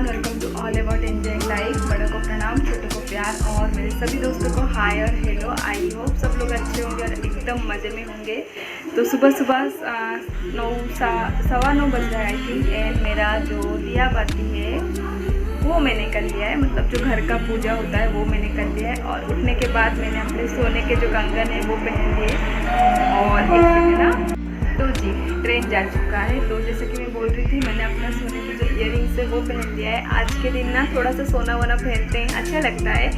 Everyone, welcome to all about enjoying life. बड़ों को प्रणाम, छोटों को प्यार और मेरे सभी दोस्तों को हाय और हेलो। आई होप सब लोग अच्छे होंगे और एकदम मज़े में होंगे। तो सुबह सुबह 9 सवा 9 बज रहा है आई थिंक। एंड मेरा जो दिया बाती है वो मैंने कर लिया है, मतलब जो घर का पूजा होता है वो मैंने कर लिया है। और उठने के बाद मैंने अपने सोने के जो कंगन है वो पहन लिए। और एक सेकेंड ना, तो जी ट्रेन जा चुका है। तो जैसे कि मैं बोल रही थी, मैंने अपना सोने की जो इयररिंग्स है वो पहन लिया है। आज के दिन ना थोड़ा सा सोना वोना पहनते हैं, अच्छा लगता है,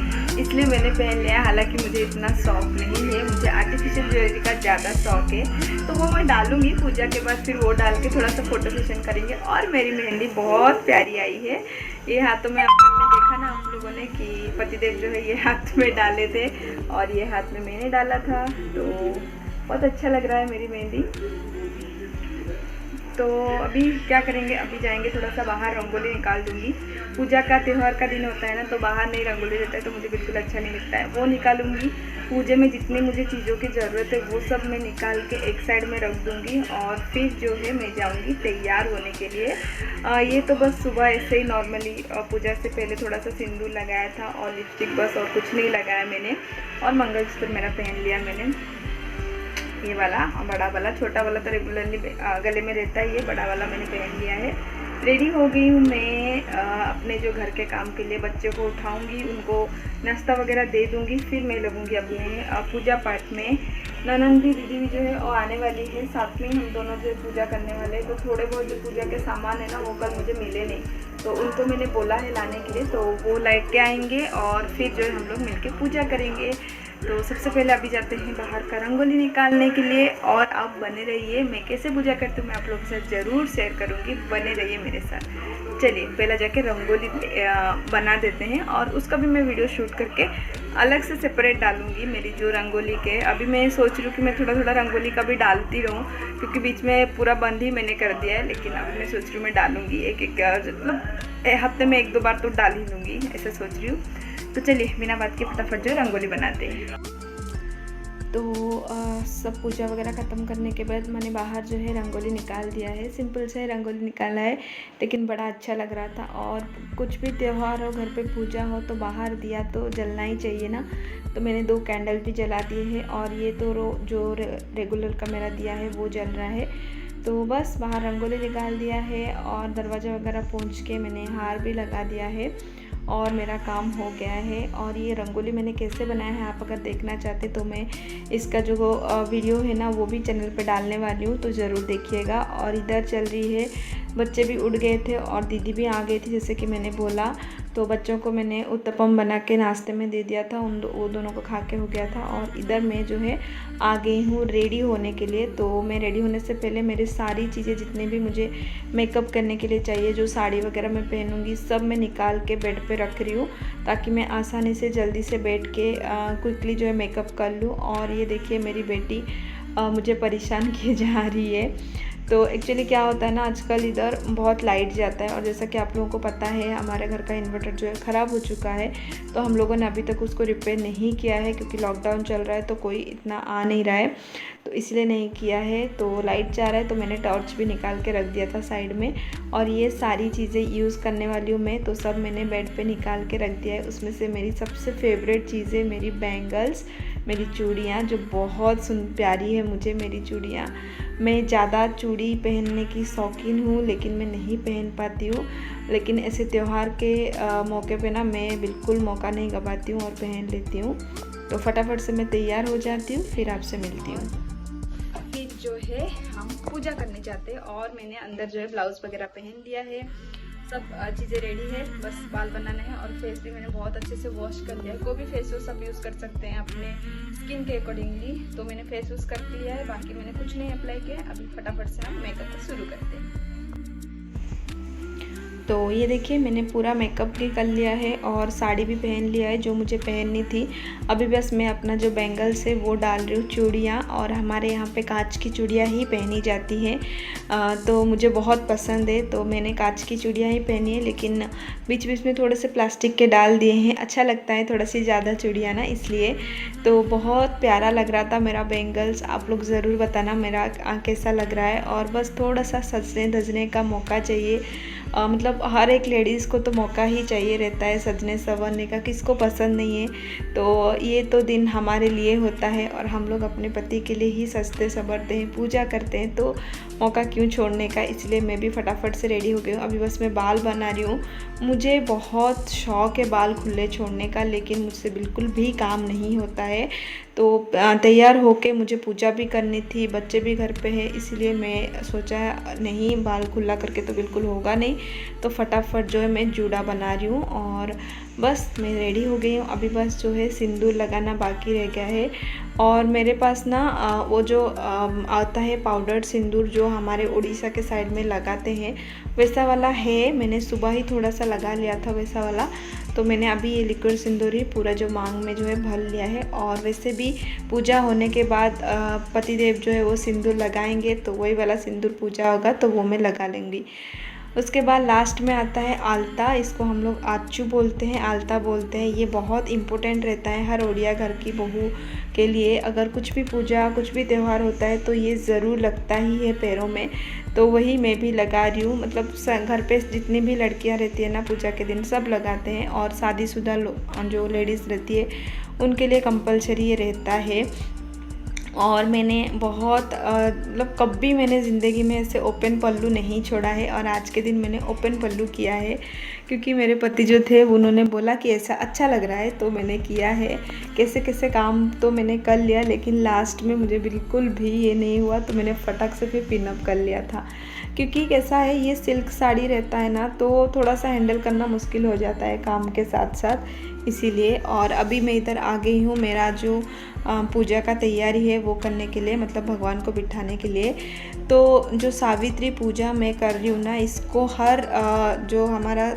इसलिए मैंने पहन लिया है। हालांकि मुझे इतना शौक नहीं है, मुझे आर्टिफिशियल ज्वेलरी का ज़्यादा शौक है। तो वो मैं डालूंगी पूजा के बाद, फिर वो डाल के थोड़ा सा फोटो सेशन करेंगे। और मेरी मेहंदी बहुत प्यारी आई है। ये हाथों में आपने देखा ना आप लोगों ने कि पतिदेव जो है ये हाथ में डाले थे और ये हाथ में मैंने डाला था। तो बहुत अच्छा लग रहा है मेरी मेहंदी। तो अभी क्या करेंगे, अभी जाएंगे थोड़ा सा बाहर, रंगोली निकाल दूंगी। पूजा का त्यौहार का दिन होता है ना, तो बाहर नहीं रंगोली रहता है तो मुझे बिल्कुल अच्छा नहीं लगता है। वो निकालूंगी। पूजे में जितनी मुझे चीज़ों की ज़रूरत है वो सब मैं निकाल के एक साइड में रख दूंगी। और फिर जो है मैं जाऊंगी तैयार होने के लिए। ये तो बस सुबह ऐसे ही नॉर्मली पूजा से पहले थोड़ा सा सिंदूर लगाया था और लिपस्टिक, बस और कुछ नहीं लगाया मैंने। और मंगलसूत्र मेरा पहन लिया मैंने, ये वाला बड़ा वाला। छोटा वाला तो रेगुलरली गले में रहता है, ये बड़ा वाला मैंने पहन लिया है। रेडी हो गई हूँ मैं अपने जो घर के काम के लिए। बच्चों को उठाऊंगी, उनको नाश्ता वगैरह दे दूंगी, फिर मैं लगूंगी अपने पूजा पाठ में। ननंद भी, दीदी भी जो है वो आने वाली है, साथ में हम दोनों जो पूजा करने वाले हैं। तो थोड़े बहुत जो पूजा के सामान है ना वो कल मुझे मिले नहीं, तो उनको मैंने बोला है लाने के लिए। तो वो लेके आएंगे और फिर जो है हम लोग मिलके पूजा करेंगे। तो सबसे पहले अभी जाते हैं बाहर का रंगोली निकालने के लिए। और आप बने रहिए, मैं कैसे पूजा करती हूँ मैं आप लोगों के साथ ज़रूर शेयर करूँगी, बने रहिए मेरे साथ। चलिए पहले जाके रंगोली बना देते हैं और उसका भी मैं वीडियो शूट करके अलग से सेपरेट डालूंगी। मेरी जो रंगोली के अभी मैं सोच रही हूँ कि मैं थोड़ा थोड़ा रंगोली का भी डालती रहूँ, क्योंकि बीच में पूरा बंद ही मैंने कर दिया है। लेकिन अभी मैं सोच रही हूँ मैं डालूँगी एक मतलब हफ्ते में 1-2 बार तो डाल ही लूँगी, ऐसा सोच रही हूँ। तो चलिए बिना बात के फटाफट जो रंगोली बनाते हैं। तो सब पूजा वगैरह ख़त्म करने के बाद मैंने बाहर जो है रंगोली निकाल दिया है। सिंपल से रंगोली निकाला है, लेकिन बड़ा अच्छा लग रहा था। और कुछ भी त्यौहार हो, घर पे पूजा हो, तो बाहर दिया तो जलना ही चाहिए ना। तो मैंने 2 कैंडल भी जला दिए हैं। और ये तो जो रेगुलर का मेरा दिया है वो जल रहा है। तो बस बाहर रंगोली निकाल दिया है और दरवाज़ा वगैरह पोंछ के मैंने हार भी लगा दिया है और मेरा काम हो गया है। और ये रंगोली मैंने कैसे बनाया है आप अगर देखना चाहते तो मैं इसका जो वीडियो है ना वो भी चैनल पे डालने वाली हूँ, तो ज़रूर देखिएगा। और इधर चल रही है, बच्चे भी उठ गए थे और दीदी भी आ गई थी जैसे कि मैंने बोला। तो बच्चों को मैंने उत्तपम बना के नाश्ते में दे दिया था, वो दोनों को खा के हो गया था। और इधर मैं जो है आ गई हूँ रेडी होने के लिए। तो मैं रेडी होने से पहले मेरी सारी चीज़ें जितने भी मुझे मेकअप करने के लिए चाहिए, जो साड़ी वगैरह मैं पहनूंगी, सब मैं निकाल के बेड पे रख रही हूँ, ताकि मैं आसानी से जल्दी से बैठ के क्विकली जो है मेकअप कर लूँ। और ये देखिए मेरी बेटी मुझे परेशान किए जा रही है। तो एक्चुअली क्या होता है ना, आजकल इधर बहुत लाइट जाता है और जैसा कि आप लोगों को पता है हमारे घर का इन्वर्टर जो है ख़राब हो चुका है। तो हम लोगों ने अभी तक उसको रिपेयर नहीं किया है, क्योंकि लॉकडाउन चल रहा है तो कोई इतना आ नहीं रहा है, तो इसलिए नहीं किया है। तो लाइट जा रहा है तो मैंने टॉर्च भी निकाल के रख दिया था साइड में। और ये सारी चीज़ें यूज़ करने वाली हूँ मैं, तो सब मैंने बेड पे निकाल के रख दिया है। उसमें से मेरी सबसे फेवरेट चीज़ें मेरी बैंगल्स, मेरी चूड़ियाँ जो बहुत प्यारी है मुझे मेरी चूड़ियाँ। मैं ज़्यादा चूड़ी पहनने की शौकीन हूँ, लेकिन मैं नहीं पहन पाती हूँ। लेकिन ऐसे त्यौहार के मौके पे ना मैं बिल्कुल मौका नहीं गंवाती हूँ और पहन लेती हूँ। तो फटाफट से मैं तैयार हो जाती हूँ, फिर आपसे मिलती हूँ। अभी जो है हम पूजा करने जाते हैं और मैंने अंदर जो है ब्लाउज़ वगैरह पहन लिया है, सब चीज़ें रेडी है, बस बाल बनाना है। और फेस भी मैंने बहुत अच्छे से वॉश कर लिया है। कोई भी फेस वॉश आप यूज़ कर सकते हैं अपने स्किन के अकॉर्डिंगली। तो मैंने फेस वॉश कर लिया है, बाकी मैंने कुछ नहीं अप्लाई किया है। अभी फटाफट से हम मेकअप को शुरू करते हैं। तो ये देखिए मैंने पूरा मेकअप भी कर लिया है और साड़ी भी पहन लिया है जो मुझे पहननी थी। अभी बस मैं अपना जो बैंगल्स है वो डाल रही हूँ, चूड़ियाँ। और हमारे यहाँ पे कांच की चूड़ियाँ ही पहनी जाती हैं, तो मुझे बहुत पसंद है, तो मैंने कांच की चूड़ियाँ ही पहनी है। लेकिन बीच बीच में थोड़े से प्लास्टिक के डाल दिए हैं, अच्छा लगता है थोड़ा सी ज़्यादा चूड़ियाँ ना, इसलिए। तो बहुत प्यारा लग रहा था मेरा बैंगल्स। आप लोग ज़रूर बताना मेरा कैसा लग रहा है। और बस थोड़ा सा सजने धजने का मौका चाहिए मतलब हर एक लेडीज़ को तो मौका ही चाहिए रहता है सजने संवरने का, किसको पसंद नहीं है। तो ये तो दिन हमारे लिए होता है और हम लोग अपने पति के लिए ही सजते संवरते हैं, पूजा करते हैं, तो मौका क्यों छोड़ने का। इसलिए मैं भी फटाफट से रेडी हो गई हूँ। अभी बस मैं बाल बना रही हूँ। मुझे बहुत शौक़ है बाल खुले छोड़ने का, लेकिन मुझसे बिल्कुल भी काम नहीं होता है। तो तैयार होके मुझे पूजा भी करनी थी, बच्चे भी घर पे हैं, इसलिए मैं सोचा नहीं बाल खुला करके तो बिल्कुल होगा नहीं। तो फटाफट जो है मैं जूड़ा बना रही हूँ और बस मैं रेडी हो गई हूँ। अभी बस जो है सिंदूर लगाना बाकी रह गया है। और मेरे पास ना वो जो आता है पाउडर सिंदूर जो हमारे उड़ीसा के साइड में लगाते हैं, वैसा वाला है। मैंने सुबह ही थोड़ा सा लगा लिया था वैसा वाला। तो मैंने अभी ये लिक्विड सिंदूर ही पूरा जो मांग में जो है भर लिया है। और वैसे भी पूजा होने के बाद पतिदेव जो है वो सिंदूर लगाएंगे, तो वही वाला सिंदूर पूजा होगा तो वो मैं लगा लेंगी। उसके बाद लास्ट में आता है आलता। इसको हम लोग आचू बोलते हैं, आलता बोलते हैं। ये बहुत इम्पोर्टेंट रहता है हर ओड़िया घर की बहू के लिए। अगर कुछ भी पूजा कुछ भी त्यौहार होता है तो ये ज़रूर लगता ही है पैरों में। तो वही मैं भी लगा रही हूँ। मतलब घर पे जितनी भी लड़कियाँ रहती है ना पूजा के दिन सब लगाते हैं, और शादीशुदा जो लेडीज़ रहती है उनके लिए कंपलसरी ये रहता है। और मैंने बहुत मतलब कभी मैंने ज़िंदगी में ऐसे ओपन पल्लू नहीं छोड़ा है, और आज के दिन मैंने ओपन पल्लू किया है क्योंकि मेरे पति जो थे उन्होंने बोला कि ऐसा अच्छा लग रहा है, तो मैंने किया है। कैसे कैसे काम तो मैंने कर लिया, लेकिन लास्ट में मुझे बिल्कुल भी ये नहीं हुआ, तो मैंने फटक से फिर पिनअप कर लिया था। क्योंकि कैसा है ये सिल्क साड़ी रहता है ना, तो थोड़ा सा हैंडल करना मुश्किल हो जाता है काम के साथ साथ, इसीलिए। और अभी मैं इधर आ गई हूँ मेरा जो पूजा का तैयारी है वो करने के लिए, मतलब भगवान को बिठाने के लिए। तो जो सावित्री पूजा मैं कर रही हूँ ना, इसको हर जो हमारा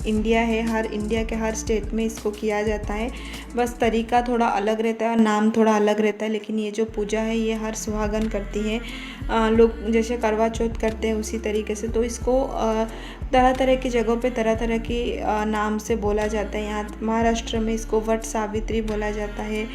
इंडिया है, हर इंडिया के हर स्टेट में इसको किया जाता है। बस तरीका थोड़ा अलग रहता है और नाम थोड़ा अलग रहता है, लेकिन ये जो पूजा है ये हर सुहागन करती हैं। लोग जैसे करवा चौथ करते हैं उसी तरीके से। तो इसको तरह तरह की जगहों पे तरह तरह की नाम से बोला जाता है। यहाँ महाराष्ट्र में इसको वट सावित्री बोला जाता है,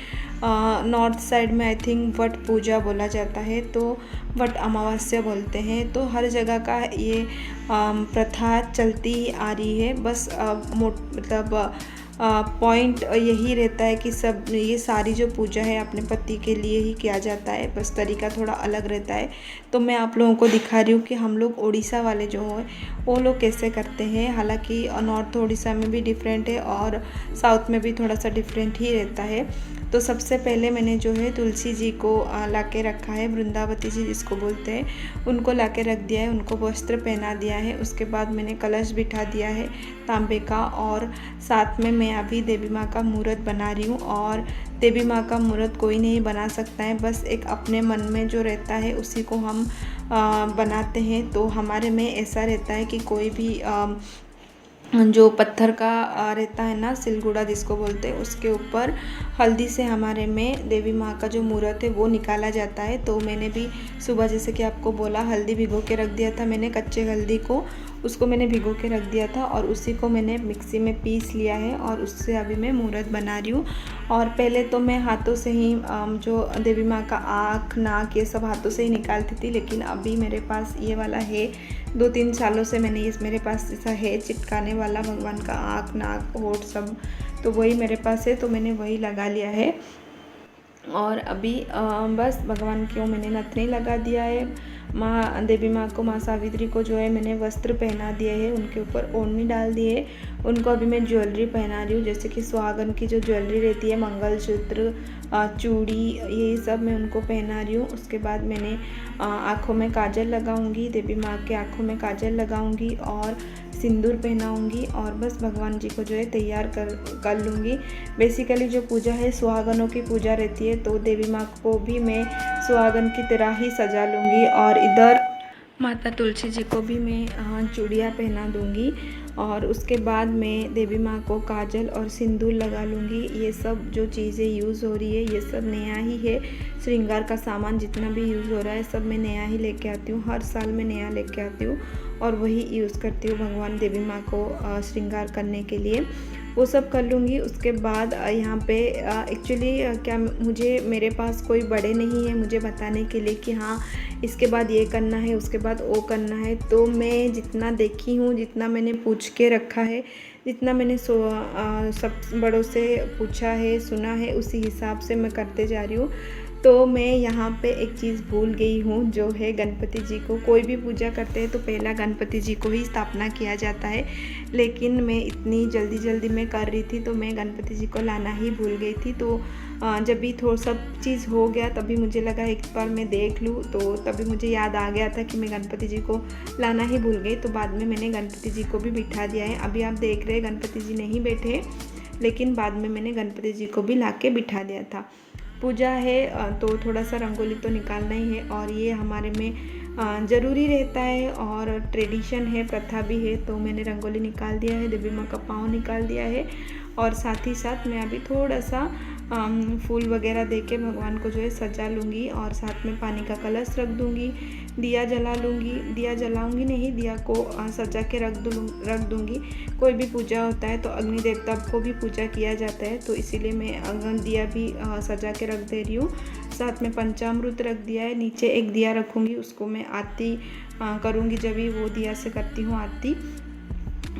नॉर्थ साइड में आई थिंक वट पूजा बोला जाता है, तो वट अमावस्या बोलते हैं। तो हर जगह का ये प्रथा चलती ही आ रही है। बस मतलब पॉइंट यही रहता है कि सब ये सारी जो पूजा है अपने पति के लिए ही किया जाता है, बस तरीका थोड़ा अलग रहता है। तो मैं आप लोगों को दिखा रही हूँ कि हम लोग उड़ीसा वाले जो हैं वो लोग कैसे करते हैं। हालांकि नॉर्थ उड़ीसा में भी डिफरेंट है और साउथ में भी थोड़ा सा डिफरेंट ही रहता है। तो सबसे पहले मैंने जो है तुलसी जी को ला के रखा है, वृंदावती जी जिसको बोलते हैं, उनको ला के रख दिया है, उनको वस्त्र पहना दिया है। उसके बाद मैंने कलश बिठा दिया है तांबे का, और साथ में मैं अभी देवी माँ का मूर्त बना रही हूँ। और देवी माँ का मूर्त कोई नहीं बना सकता है, बस एक अपने मन में जो रहता है उसी को हम बनाते हैं। तो हमारे में ऐसा रहता है कि कोई भी जो पत्थर का रहता है ना, सिलगुड़ा जिसको बोलते हैं, उसके ऊपर हल्दी से हमारे में देवी माँ का जो मूर्त है वो निकाला जाता है। तो मैंने भी सुबह जैसे कि आपको बोला हल्दी भिगो के रख दिया था मैंने, कच्चे हल्दी को उसको मैंने भिगो के रख दिया था और उसी को मैंने मिक्सी में पीस लिया है और उससे अभी मैं मूर्त बना रही हूँ। और पहले तो मैं हाथों से ही जो देवी माँ का आँख नाक ये सब हाथों से ही निकालती थी, लेकिन अभी मेरे पास ये वाला है, 2-3 सालों से मैंने मेरे पास ऐसा है चिपकाने वाला भगवान का आँख नाक होठ सब, तो वही मेरे पास है, तो मैंने वही लगा लिया है। और अभी बस भगवान को मैंने नथनी लगा दिया है। माँ देवी माँ को, माँ सावित्री को जो है मैंने वस्त्र पहना दिए है, उनके ऊपर ओढ़नी डाल दिए। उनको अभी मैं ज्वेलरी पहना रही हूँ, जैसे कि सुहागन की जो ज्वेलरी रहती है, मंगलसूत्र, चूड़ी, यही सब मैं उनको पहना रही हूँ। उसके बाद मैंने आँखों में काजल लगाऊंगी, देवी माँ के आँखों में काजल लगाऊंगी और सिंदूर पहनाऊंगी और बस भगवान जी को जो है तैयार कर लूँगी। बेसिकली जो पूजा है सुहागनों की पूजा रहती है, तो देवी माँ को भी मैं सुहागन की तरह ही सजा लूँगी। और इधर माता तुलसी जी को भी मैं चूड़ियाँ पहना दूँगी और उसके बाद मैं देवी माँ को काजल और सिंदूर लगा लूँगी। ये सब जो चीज़ें यूज़ हो रही है ये सब नया ही है। श्रृंगार का सामान जितना भी यूज़ हो रहा है सब मैं नया ही लेके आती हूँ, हर साल मैं नया लेके आती हूँ और वही यूज़ करती हूँ भगवान देवी माँ को श्रृंगार करने के लिए। वो सब कर लूँगी। उसके बाद यहाँ पे एक्चुअली क्या मेरे पास कोई बड़े नहीं है मुझे बताने के लिए कि हाँ इसके बाद ये करना है, उसके बाद वो करना है। तो मैं जितना देखी हूँ, जितना मैंने पूछ के रखा है, जितना मैंने सब बड़ों से पूछा है, सुना है, उसी हिसाब से मैं करते जा रही हूँ। तो मैं यहाँ पे एक चीज़ भूल गई हूँ, जो है गणपति जी को कोई भी पूजा करते हैं तो पहला गणपति जी को ही स्थापना किया जाता है। लेकिन मैं इतनी जल्दी में कर रही थी तो मैं गणपति जी को लाना ही भूल गई थी। तो जब भी थोड़ा सब चीज़ हो गया तभी मुझे लगा एक बार मैं देख लूँ, तो तभी मुझे याद आ गया था कि मैं गणपति जी को लाना ही भूल गई। तो बाद में मैंने गणपति जी को भी बिठा दिया है। अभी आप देख रहे हैं गणपति जी नहीं बैठे, लेकिन बाद में मैंने गणपति जी को भी ला के बिठा दिया था। पूजा है तो थोड़ा सा रंगोली तो निकालना ही है, और ये हमारे में ज़रूरी रहता है और ट्रेडिशन है, प्रथा भी है। तो मैंने रंगोली निकाल दिया है, देवी माँ का पाँव निकाल दिया है, और साथ ही साथ मैं अभी थोड़ा सा फूल वगैरह दे के भगवान को जो है सजा लूँगी, और साथ में पानी का कलश रख दूँगी, दिया जला लूँगी। दिया जलाऊँगी नहीं, दिया को सजा के रख दूँगी। कोई भी पूजा होता है तो अग्नि देवता को भी पूजा किया जाता है, तो इसीलिए मैं दिया भी सजा के रख दे रही हूँ। साथ में पंचामृत रख दिया है, नीचे एक दिया रखूँगी, उसको मैं आरती करूँगी। जब भी वो दिया से करती हूँ आरती,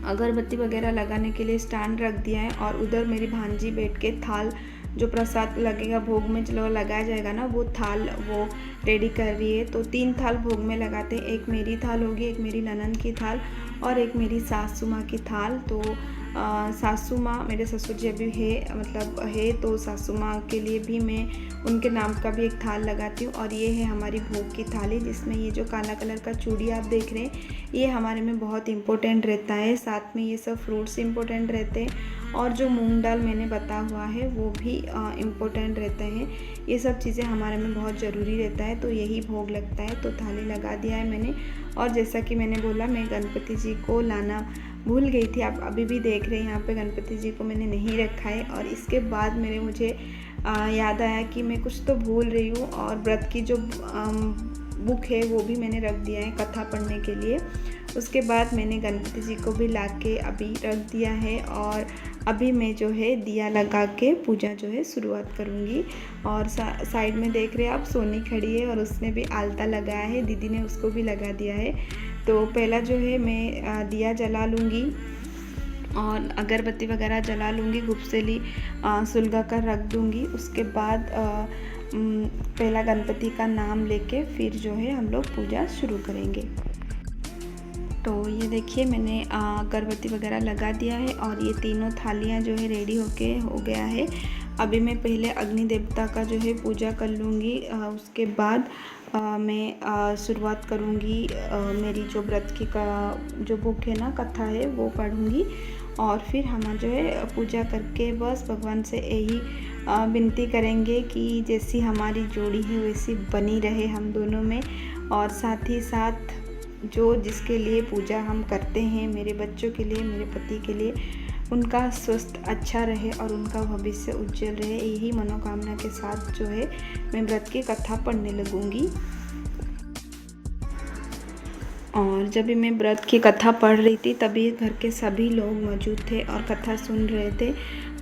अगरबत्ती वगैरह लगाने के लिए स्टैंड रख दिया है, और उधर मेरी भांजी बैठ के थाल जो प्रसाद लगेगा भोग में जो लगाया जाएगा ना, वो थाल वो रेडी कर रही है। तो 3 थाल भोग में लगाते हैं, एक मेरी थाल होगी, एक मेरी ननद की थाल, और एक मेरी सासू माँ की थाल। तो सासू माँ मेरे ससुर जी अभी है, तो सासू माँ के लिए भी मैं उनके नाम का भी एक थाल लगाती हूँ। और ये है हमारी भोग की थाली, जिसमें ये जो काला कलर का चूड़ी आप देख रहे हैं, ये हमारे में बहुत इम्पोर्टेंट रहता है। साथ में ये सब फ्रूट्स इम्पोर्टेंट रहते हैं, और जो मूंग दाल मैंने बताया हुआ है वो भी इम्पोर्टेंट रहते हैं। ये सब चीज़ें हमारे में बहुत ज़रूरी रहता है, तो यही भोग लगता है। तो थाली लगा दिया है मैंने, और जैसा कि मैंने बोला मैं गणपति जी को लाना भूल गई थी। आप अभी भी देख रहे हैं यहाँ पे गणपति जी को मैंने नहीं रखा है। और इसके बाद मुझे याद आया कि मैं कुछ तो भूल रही हूँ, और व्रत की जो बुक है वो भी मैंने रख दिया है कथा पढ़ने के लिए। उसके बाद मैंने गणपति जी को भी ला के अभी रख दिया है, और अभी मैं जो है दिया लगा के पूजा जो है शुरुआत करूँगी। और साइड में देख रहे हैं आप सोनी खड़ी है, और उसने भी आलता लगाया है, दीदी ने उसको भी लगा दिया है। तो पहला जो है मैं दिया जला लूँगी और अगरबत्ती वगैरह जला लूँगी, गुप्सेली सुलगा कर रख दूँगी। उसके बाद पहला गणपति का नाम लेके फिर जो है हम लोग पूजा शुरू करेंगे। तो ये देखिए मैंने अगरबत्ती वगैरह लगा दिया है, और ये तीनों थालियाँ जो है रेडी हो गया है। अभी मैं पहले अग्नि देवता का जो है पूजा कर लूँगी, उसके बाद मैं शुरुआत करूँगी। मेरी जो व्रत की जो बुक है ना, कथा है, वो पढ़ूँगी, और फिर हम जो है पूजा करके बस भगवान से यही विनती करेंगे कि जैसी हमारी जोड़ी है वैसी बनी रहे हम दोनों में। और साथ ही साथ जो जिसके लिए पूजा हम करते हैं, मेरे बच्चों के लिए, मेरे पति के लिए, उनका स्वास्थ्य अच्छा रहे और उनका भविष्य उज्जवल रहे, यही मनोकामना के साथ जो है मैं व्रत की कथा पढ़ने लगूंगी। और जब भी मैं व्रत की कथा पढ़ रही थी तभी घर के सभी लोग मौजूद थे और कथा सुन रहे थे।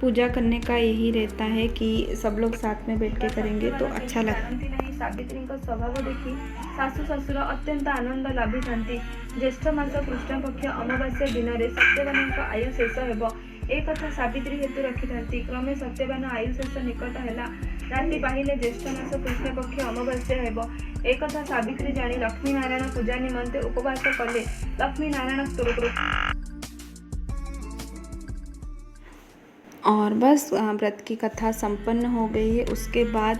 पूजा करने का यही रहता है कि सब लोग साथ में बैठ के करेंगे तो अच्छा लगता है। सावित्री स्वभाव देखी शाशु शशुर अत्यंत आनंद लभिथांती। ज्येष्ठ मास कृष्ण पक्ष अमावास्या दिन में सत्यवान आयु शेष हेब। एक कथा सावित्री हेतु रखिथांती। क्रमे सत्यवान आयु शेष निकट हैला। राति पाहिले ज्येष्ठ मास कृष्ण पक्ष अमावास्या हेब। एक कथा सावित्री जानी लक्ष्मी नारायण पूजा निमंते उपवास कले लक्ष्मी नारायण स्तोत्र। और बस व्रत की कथा संपन्न हो गई है। उसके बाद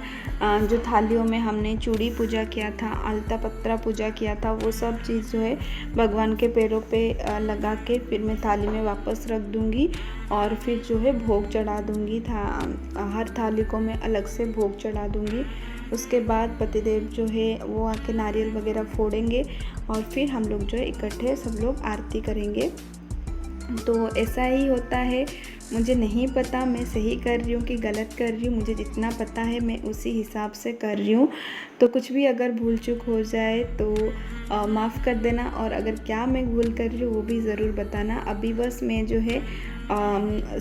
जो थालियों में हमने चूड़ी पूजा किया था, अलता पत्रा पूजा किया था, वो सब चीज़ जो है भगवान के पैरों पे लगा के फिर मैं थाली में वापस रख दूंगी और फिर जो है भोग चढ़ा दूंगी। हर थाली को मैं अलग से भोग चढ़ा दूंगी। उसके बाद पतिदेव जो है वो आके नारियल वगैरह फोड़ेंगे और फिर हम लोग जो है इकट्ठे सब लोग आरती करेंगे। तो ऐसा ही होता है मुझे नहीं पता मैं सही कर रही हूँ कि गलत कर रही हूँ। मुझे जितना पता है मैं उसी हिसाब से कर रही हूँ। तो कुछ भी अगर भूल चूक हो जाए तो माफ़ कर देना, और अगर क्या मैं भूल कर रही हूँ वो भी ज़रूर बताना। अभी बस मैं जो है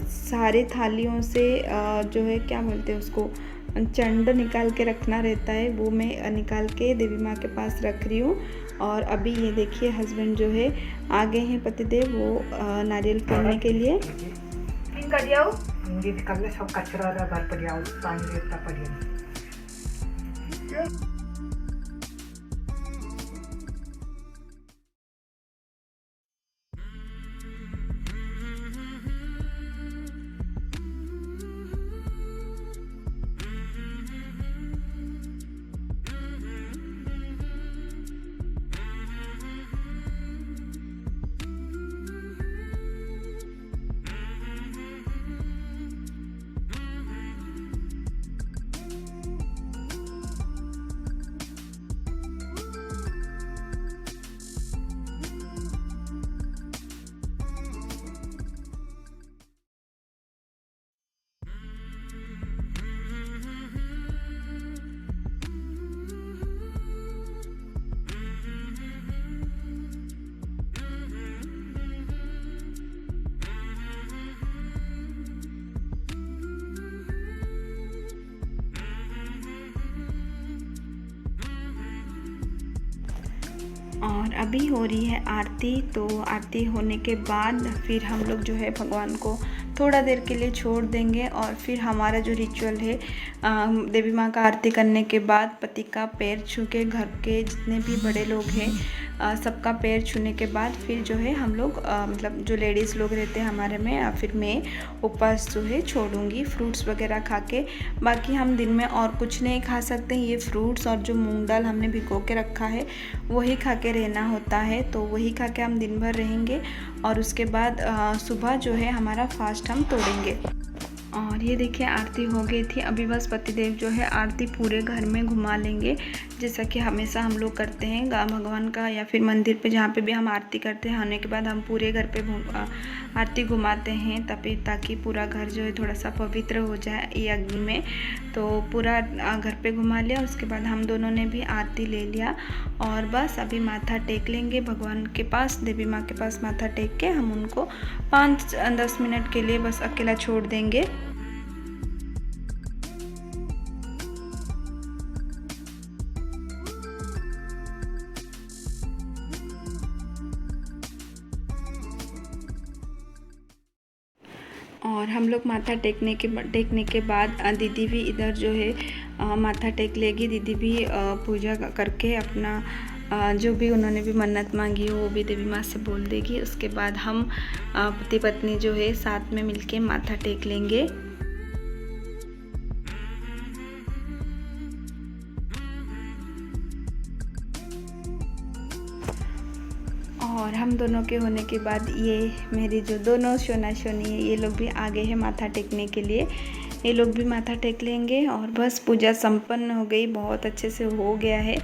सारे थालियों से जो है क्या बोलते हैं उसको, चंड निकाल के रखना रहता है, वो मैं निकाल के देवी माँ के पास रख रही हूँ। और अभी ये देखिए हस्बैंड जो है आ गए हैं पतिदेव, वो नारियल फोड़ने के लिए। सब कचरा भर पड़िया पानी देता पड़िया। और अभी हो रही है आरती। तो आरती होने के बाद फिर हम लोग जो है भगवान को थोड़ा देर के लिए छोड़ देंगे, और फिर हमारा जो रिचुअल है देवी माँ का आरती करने के बाद पति का पैर छू के, घर के जितने भी बड़े लोग हैं सबका पैर छूने के बाद फिर जो है हम लोग मतलब जो लेडीज़ लोग रहते हैं हमारे में, फिर मैं उपवास जो है छोड़ूंगी फ्रूट्स वगैरह खा के। बाकी हम दिन में और कुछ नहीं खा सकते हैं, ये फ्रूट्स और जो मूंग दाल हमने भिगो के रखा है वही खा के रहना होता है। तो वही खा के हम दिन भर रहेंगे, और उसके बाद सुबह जो है हमारा फास्ट हम तोड़ेंगे। और ये देखिए आरती हो गई थी। अभी बस पतिदेव जो है आरती पूरे घर में घुमा लेंगे, जैसा कि हमेशा हम लोग करते हैं भगवान का, या फिर मंदिर पे जहाँ पे भी हम आरती करते हैं होने के बाद हम पूरे घर पे आरती घुमाते हैं, तभी ताकि पूरा घर जो है थोड़ा सा पवित्र हो जाए ये अग्नि में। तो पूरा घर पे घुमा लिया, उसके बाद हम दोनों ने भी आरती ले लिया, और बस अभी माथा टेक लेंगे भगवान के पास, देवी माँ के पास माथा टेक के हम उनको 5-10 मिनट के लिए बस अकेला छोड़ देंगे। और हम लोग माथा टेकने के बाद दीदी भी इधर जो है माथा टेक लेगी। दीदी भी पूजा करके अपना जो भी उन्होंने भी मन्नत मांगी हो वो भी देवी माँ से बोल देगी। उसके बाद हम पति पत्नी जो है साथ में मिलके माथा टेक लेंगे। और हम दोनों के होने के बाद ये मेरी जो दोनों सोना सोनी है ये लोग भी आ गए हैं माथा टेकने के लिए। ये लोग भी माथा टेक लेंगे, और बस पूजा संपन्न हो गई, बहुत अच्छे से हो गया है।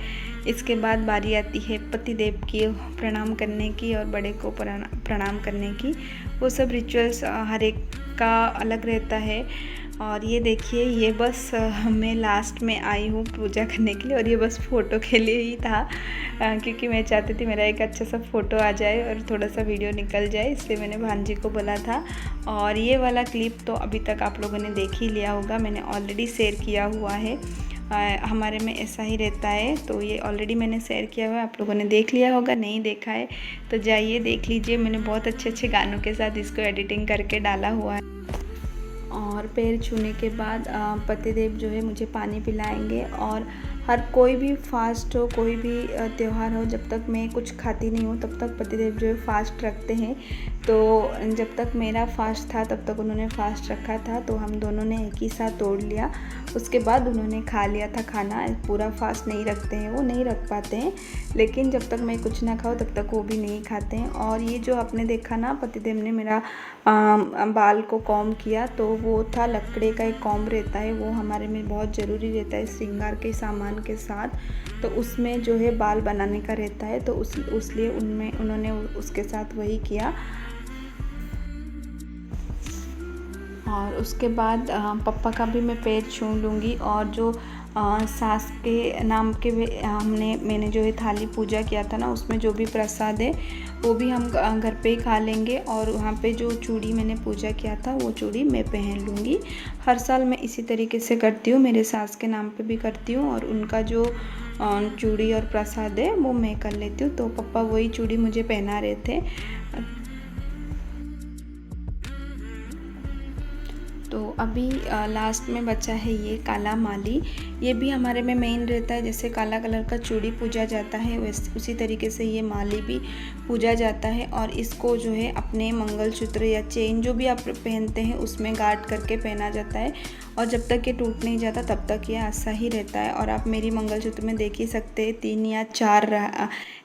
इसके बाद बारी आती है पतिदेव की प्रणाम करने की और बड़े को प्रणाम करने की। वो सब रिचुअल्स हर एक का अलग रहता है। और ये देखिए ये बस मैं लास्ट में आई हूँ पूजा करने के लिए, और ये बस फ़ोटो के लिए ही था क्योंकि मैं चाहती थी मेरा एक अच्छा सा फ़ोटो आ जाए और थोड़ा सा वीडियो निकल जाए, इसलिए मैंने भांजी को बोला था। और ये वाला क्लिप तो अभी तक आप लोगों ने देख ही लिया होगा, मैंने ऑलरेडी शेयर किया हुआ है। हमारे में ऐसा ही रहता है, तो ये ऑलरेडी मैंने शेयर किया हुआ है, आप लोगों ने देख लिया होगा। नहीं देखा है तो जाइए देख लीजिए, मैंने बहुत अच्छे अच्छे गानों के साथ इसको एडिटिंग करके डाला हुआ है। और पैर छूने के बाद पतिदेव जो है मुझे पानी पिलाएंगे। और हर कोई भी फास्ट हो, कोई भी त्यौहार हो, जब तक मैं कुछ खाती नहीं हूँ तब तक पतिदेव जो है फास्ट रखते हैं। तो जब तक मेरा फास्ट था तब तक उन्होंने फास्ट रखा था, तो हम दोनों ने एक ही साथ तोड़ लिया। उसके बाद उन्होंने खा लिया था खाना। पूरा फास्ट नहीं रखते हैं, वो नहीं रख पाते हैं, लेकिन जब तक मैं कुछ ना खाऊँ तब तक वो भी नहीं खाते हैं। और ये जो आपने देखा ना पतिदेव ने मेरा बाल को कॉम्ब किया, तो वो था लकड़े का एक कॉम्ब रहता है, वो हमारे में बहुत ज़रूरी रहता है श्रृंगार के सामान के साथ। तो उसमें जो है बाल बनाने का रहता है, तो उसलिए उन्होंने उसके साथ वही किया। और उसके बाद पप्पा का भी मैं पैर छू लूँगी। और जो सास के नाम के मैंने जो है थाली पूजा किया था ना, उसमें जो भी प्रसाद है वो भी हम घर पे ही खा लेंगे। और वहाँ पे जो चूड़ी मैंने पूजा किया था वो चूड़ी मैं पहन लूँगी। हर साल मैं इसी तरीके से करती हूँ, मेरे सास के नाम पे भी करती हूँ और उनका जो चूड़ी और प्रसाद है वो मैं कर लेती हूँ। तो पप्पा वही चूड़ी मुझे पहना रहे थे। तो अभी लास्ट में बचा है ये काला माली। ये भी हमारे में मेन रहता है, जैसे काला कलर का चूड़ी पूजा जाता है वैसे उसी तरीके से ये माली भी पूजा जाता है। और इसको जो है अपने मंगलसूत्र या चेन जो भी आप पहनते हैं उसमें गार्ड करके पहना जाता है। और जब तक ये टूट नहीं जाता तब तक ये ऐसा ही रहता है। और आप मेरी मंगलसूत्र में देख ही सकते हैं 3 या 4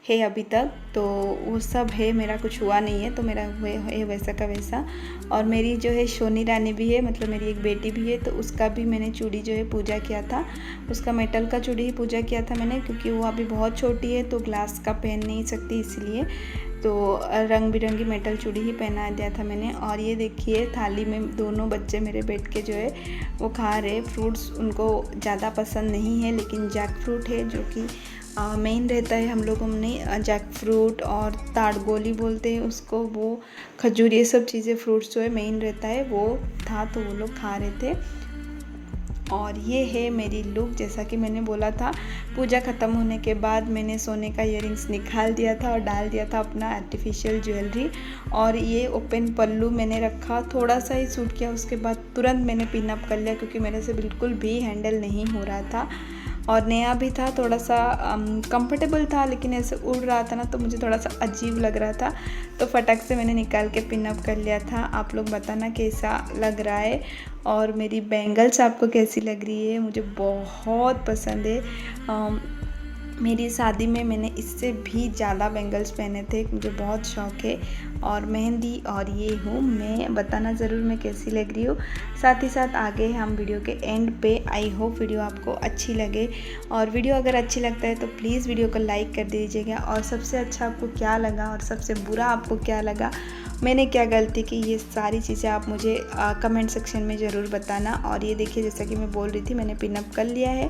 है अभी तक, तो वो सब है, मेरा कुछ हुआ नहीं है, तो मेरा है वैसा का वैसा। और मेरी जो है सोनी रानी भी है, मतलब मेरी एक बेटी भी है, तो उसका भी मैंने चूड़ी जो है पूजा किया था। उसका मेटल का चूड़ी ही पूजा किया था मैंने, क्योंकि वो अभी बहुत छोटी है तो ग्लास का पहन नहीं सकती, इसलिए तो रंग बिरंगी मेटल चूड़ी ही पहना दिया था मैंने। और ये देखिए थाली में दोनों बच्चे मेरे बैठ के जो है वो खा रहे। फ्रूट्स उनको ज़्यादा पसंद नहीं है, लेकिन जैक फ्रूट है जो कि मेन रहता है हम लोगों में। जैक फ्रूट और ताड़गोली बोलते हैं उसको, वो खजूर, ये सब चीज़ें फ्रूट्स जो है मेन रहता है वो था, तो वो लोग खा रहे थे। और ये है मेरी लुक, जैसा कि मैंने बोला था पूजा ख़त्म होने के बाद मैंने सोने का इयररिंग्स निकाल दिया था और डाल दिया था अपना आर्टिफिशियल ज्वेलरी। और ये ओपन पल्लू मैंने रखा, थोड़ा सा ही सूट किया, उसके बाद तुरंत मैंने पिन अप कर लिया क्योंकि मेरे से बिल्कुल भी हैंडल नहीं हो रहा था। और नया भी था, थोड़ा सा कंफर्टेबल था, लेकिन ऐसे उड़ रहा था ना तो मुझे थोड़ा सा अजीब लग रहा था, तो फटक से मैंने निकाल के पिन अप कर लिया था। आप लोग बताना कैसा लग रहा है। और मेरी बैंगल्स आपको कैसी लग रही है, मुझे बहुत पसंद है। मेरी शादी में मैंने इससे भी ज़्यादा बैंगल्स पहने थे, मुझे बहुत शौक़ है। और मेहंदी, और ये हूँ मैं, बताना ज़रूर मैं कैसी लग रही हूँ। साथ ही साथ आगे हम वीडियो के एंड पे, आई होप वीडियो आपको अच्छी लगे। और वीडियो अगर अच्छी लगता है तो प्लीज़ वीडियो को लाइक कर दीजिएगा। और सबसे अच्छा आपको क्या लगा और सबसे बुरा आपको क्या लगा, मैंने क्या गलती की, ये सारी चीज़ें आप मुझे कमेंट सेक्शन में ज़रूर बताना। और ये देखिए, जैसा कि मैं बोल रही थी, मैंने पिन अप कर लिया है।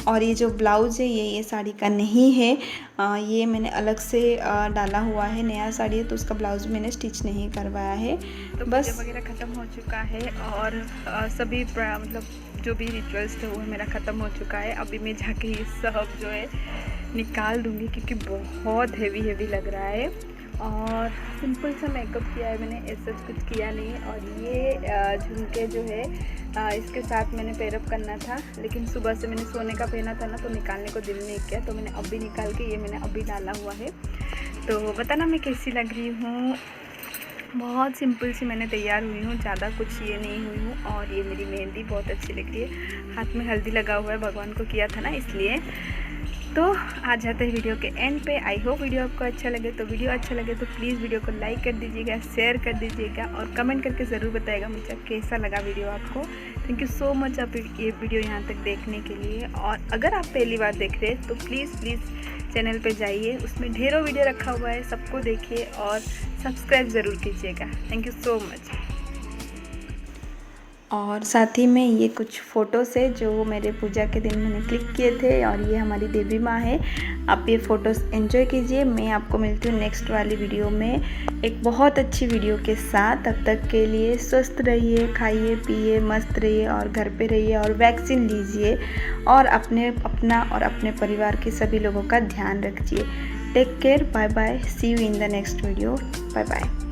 और ये जो ब्लाउज़ है ये साड़ी का नहीं है, ये मैंने अलग से डाला हुआ है, नया साड़ी है, तो उसका ब्लाउज़ मैंने स्टिच नहीं करवाया है। तो बस वगैरह ख़त्म हो चुका है और सभी मतलब जो भी रिचुअल्स थे वो मेरा ख़त्म हो चुका है। अभी मैं जाके ये सब जो है निकाल दूँगी क्योंकि बहुत हेवी लग रहा है। और सिंपल सा मेकअप किया है मैंने, ऐसा कुछ किया नहीं है। और ये झुमके जो है इसके साथ मैंने पेयरअप करना था, लेकिन सुबह से मैंने सोने का पहना था ना तो निकालने को दिल नहीं किया, तो मैंने अभी निकाल के ये मैंने अभी डाला हुआ है। तो बताना मैं कैसी लग रही हूँ। बहुत सिंपल सी मैंने तैयार हुई हूँ, ज़्यादा कुछ ये नहीं हुई हूँ। और ये मेरी मेहंदी बहुत अच्छी लग रही है, हाथ में हल्दी लगा हुआ है, भगवान को किया था ना इसलिए। तो आ जाते हैं वीडियो के एंड पे। आई होप वीडियो आपको अच्छा लगे, तो वीडियो अच्छा लगे तो प्लीज़ वीडियो को लाइक कर दीजिएगा, शेयर कर दीजिएगा और कमेंट करके ज़रूर बताइएगा मुझे कैसा लगा वीडियो आपको। थैंक यू सो मच आप ये वीडियो यहाँ तक देखने के लिए। और अगर आप पहली बार देख रहे हैं तो प्लीज़ चैनल पे जाइए, उसमें ढेरों वीडियो रखा हुआ है, सबको देखिए और सब्सक्राइब ज़रूर कीजिएगा। Thank you so much. और साथ ही में ये कुछ फ़ोटोज़ है जो मेरे पूजा के दिन मैंने क्लिक किए थे, और ये हमारी देवी माँ है। आप ये फ़ोटोज़ एंजॉय कीजिए। मैं आपको मिलती हूँ नेक्स्ट वाली वीडियो में एक बहुत अच्छी वीडियो के साथ। तब तक के लिए स्वस्थ रहिए, खाइए पिए, मस्त रहिए और घर पे रहिए और वैक्सीन लीजिए और अपना और अपने परिवार के सभी लोगों का ध्यान रखिए। Take care, bye bye, see you in the next video, bye bye.